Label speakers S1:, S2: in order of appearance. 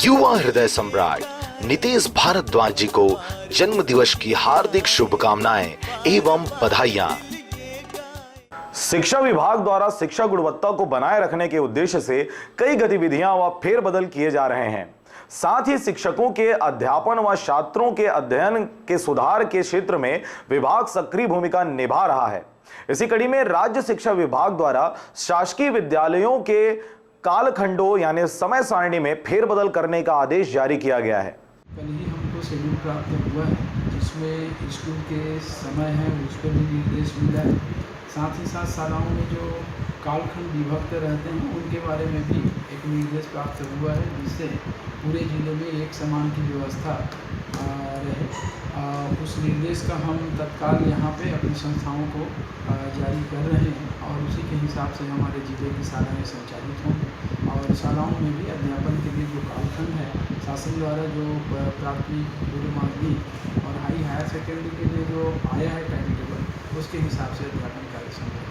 S1: युवा हृदय सम्राट नीतीश भारद्वाज जी को जन्म दिवस की हार्दिक शुभकामनाएं एवं बधाइयां।
S2: शिक्षा विभाग द्वारा शिक्षा गुणवत्ता को बनाए रखने के उद्देश्य से कई गतिविधियां व फेरबदल किए जा रहे हैं। साथ ही शिक्षकों के अध्यापन व छात्रों के अध्ययन के सुधार के क्षेत्र में विभाग सक्रिय भूमिका निभा रहा है। इसी कड़ी में राज्य शिक्षा विभाग द्वारा शासकीय विद्यालयों के कालखंडों यानी समय सारणी में फेरबदल करने का आदेश जारी किया गया है।
S3: कल ही हमको शेड्यूल प्राप्त हुआ है जिसमें स्कूल के समय है उस पर भी निर्देश मिला है। साथ ही साथ शालाओं में जो कालखंड विभक्त रहते हैं उनके बारे में भी एक निर्देश प्राप्त हुआ है जिससे पूरे ज़िले में एक समान की व्यवस्था रहे। उस निर्देश का हम तत्काल यहाँ पे अपनी संस्थाओं को जारी कर रहे हैं और उसी के हिसाब से हमारे ज़िले की शालाएँ संचालित होंगी और शालाओं में भी अध्यापन के लिए जो कालखंड है शासन द्वारा जो प्राथमिक पूर्व माध्यमिक और हायर सेकेंडरी के लिए जो आया है टाइम टेबल उसके हिसाब से अध्यापन कार्य संपन्न